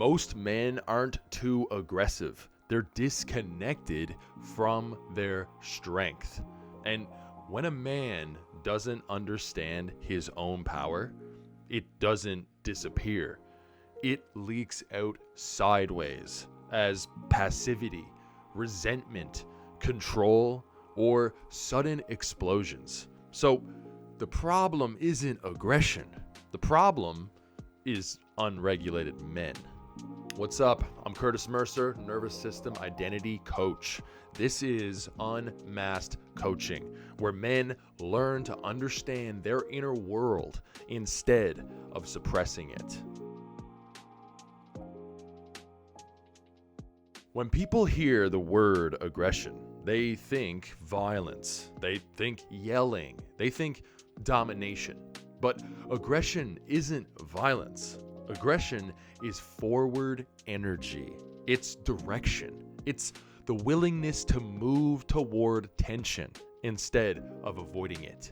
Most men aren't too aggressive. They're disconnected from their strength. And when a man doesn't understand his own power, it doesn't disappear. It leaks out sideways as passivity, resentment, control, or sudden explosions. So the problem isn't aggression. The problem is unregulated men. What's up? I'm Curtis Mercer, nervous system identity coach. This is Unmasked Coaching, where men learn to understand their inner world instead of suppressing it. When people hear the word aggression, they think violence, they think yelling, they think domination. But aggression isn't violence. Aggression is forward energy. It's direction. It's the willingness to move toward tension instead of avoiding it.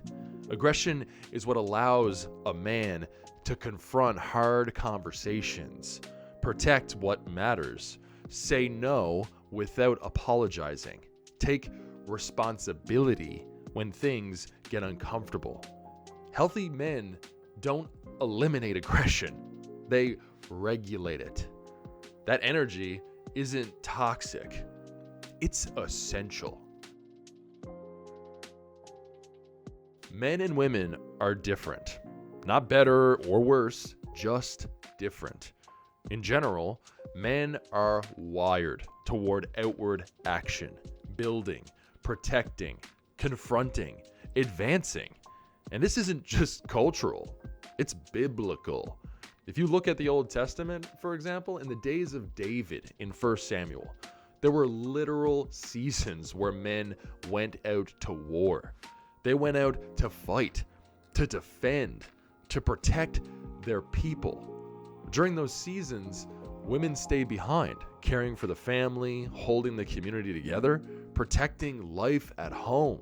Aggression is what allows a man to confront hard conversations, protect what matters, say no without apologizing, take responsibility when things get uncomfortable. Healthy men don't eliminate aggression. They regulate it. That energy isn't toxic. It's essential. Men and women are different. Not better or worse, just different. In general, men are wired toward outward action, building, protecting, confronting, advancing. And this isn't just cultural, it's biblical. If you look at the Old Testament, for example, in the days of David in 1 Samuel, there were literal seasons where men went out to war. They went out to fight, to defend, to protect their people. During those seasons, women stayed behind, caring for the family, holding the community together, protecting life at home.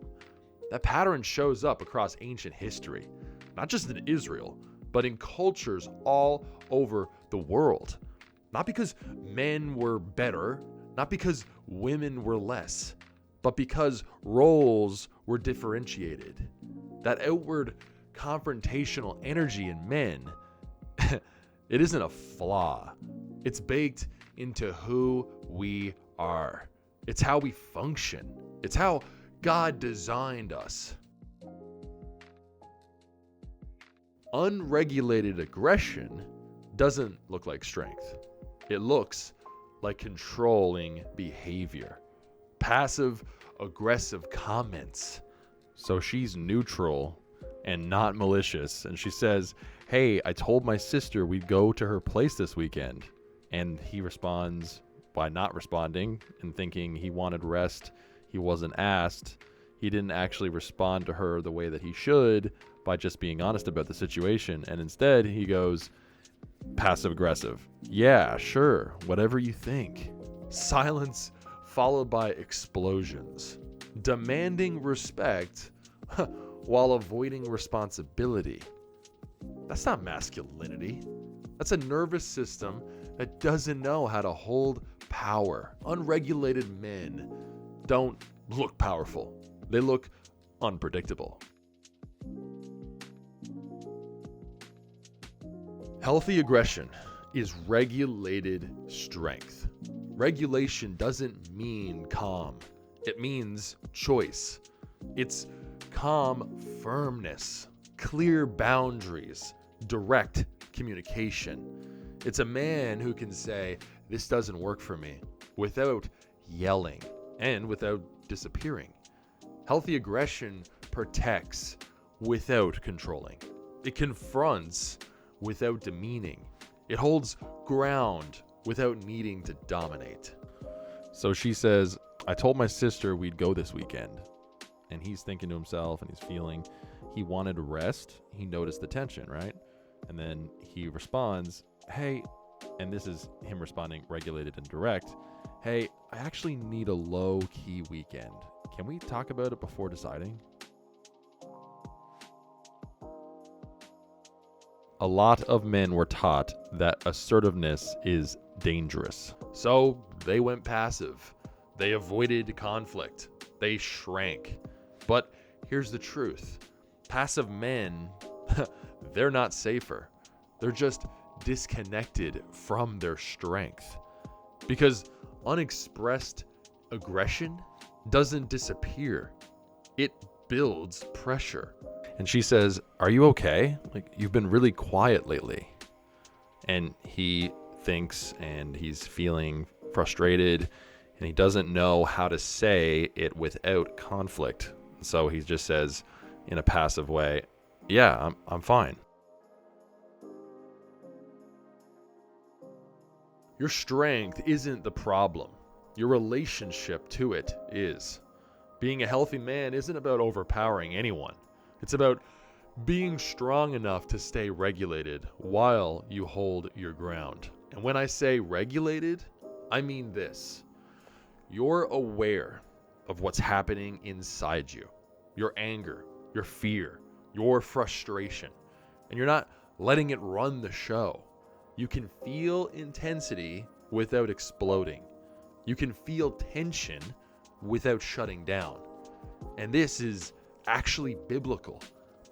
That pattern shows up across ancient history, not just in Israel, but in cultures all over the world. Not because men were better, not because women were less, but because roles were differentiated. That outward confrontational energy in men, it isn't a flaw. It's baked into who we are. It's how we function. It's how God designed us. Unregulated aggression doesn't look like strength. It looks like controlling behavior. Passive aggressive comments. So she's neutral and not malicious. And she says, "Hey, I told my sister we'd go to her place this weekend." And he responds by not responding and thinking he wanted rest. He wasn't asked. He didn't actually respond to her the way that he should by just being honest about the situation. And instead he goes passive aggressive. Yeah, sure, whatever you think. Silence followed by explosions. Demanding respect while avoiding responsibility. That's not masculinity. That's a nervous system that doesn't know how to hold power. Unregulated men don't look powerful. They look unpredictable. Healthy aggression is regulated strength. Regulation doesn't mean calm. It means choice. It's calm firmness, clear boundaries, direct communication. It's a man who can say, "This doesn't work for me," without yelling and without disappearing. Healthy aggression protects without controlling. It confronts without demeaning. It holds ground without needing to dominate. So she says, "I told my sister we'd go this weekend." And he's thinking to himself and he's feeling he wanted rest. He noticed the tension, right? And then he responds, "Hey," and this is him responding regulated and direct. "Hey, I actually need a low-key weekend. Can we talk about it before deciding?" A lot of men were taught that assertiveness is dangerous. So they went passive. They avoided conflict. They shrank. But here's the truth. Passive men, they're not safer. They're just disconnected from their strength. Because unexpressed aggression doesn't disappear. It builds pressure. And she says, "Are you okay? Like, you've been really quiet lately." And he thinks, and he's feeling frustrated, and he doesn't know how to say it without conflict. So he just says in a passive way, "Yeah, I'm fine." Your strength isn't the problem. Your relationship to it is. Being a healthy man isn't about overpowering anyone. It's about being strong enough to stay regulated while you hold your ground. And when I say regulated, I mean this. You're aware of what's happening inside you. Your anger, your fear, your frustration. And you're not letting it run the show. You can feel intensity without exploding. You can feel tension without shutting down. And this is actually biblical.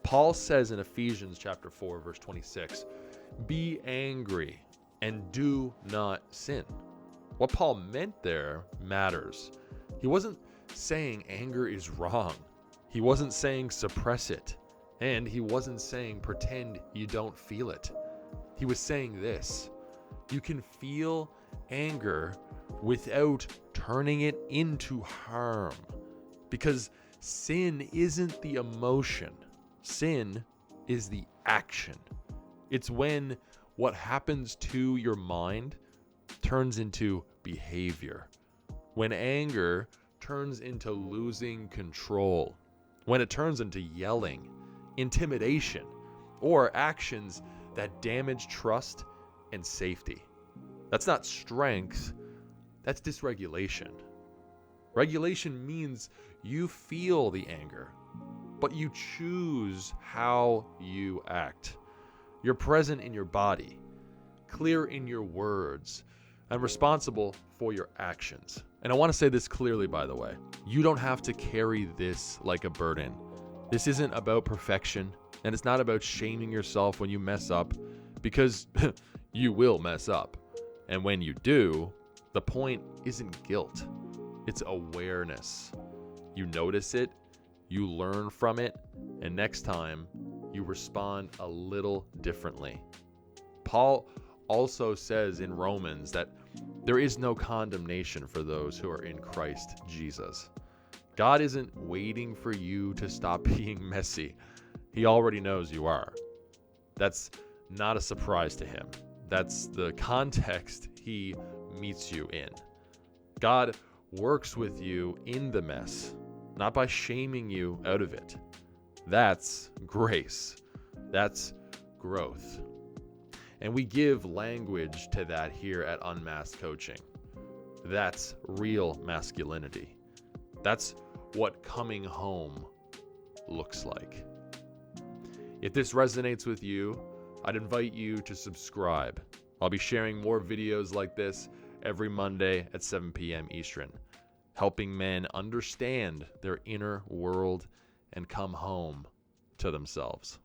Paul says in Ephesians chapter 4, verse 26, "Be angry and do not sin." What Paul meant there matters. He wasn't saying anger is wrong. He wasn't saying suppress it. And he wasn't saying pretend you don't feel it. He was saying this: you can feel anger without turning it into harm. Because sin isn't the emotion. Sin is the action. It's when what happens to your mind turns into behavior. When anger turns into losing control. When it turns into yelling, intimidation, or actions that damage trust and safety. That's not strength, that's dysregulation. Regulation means you feel the anger, but you choose how you act. You're present in your body, clear in your words, and responsible for your actions. And I want to say this clearly, by the way. You don't have to carry this like a burden. This isn't about perfection, and it's not about shaming yourself when you mess up, because you will mess up. And when you do, the point isn't guilt. It's awareness. You notice it, you learn from it, and next time you respond a little differently. Paul also says in Romans that there is no condemnation for those who are in Christ Jesus. God isn't waiting for you to stop being messy. He already knows you are. That's not a surprise to him. That's the context he meets you in. God works with you in the mess, not by shaming you out of it. That's grace. That's growth. And we give language to that here at Unmasked Coaching. That's real masculinity. That's what coming home looks like. If this resonates with you, I'd invite you to subscribe. I'll be sharing more videos like this every Monday at 7 p.m. Eastern, helping men understand their inner world and come home to themselves.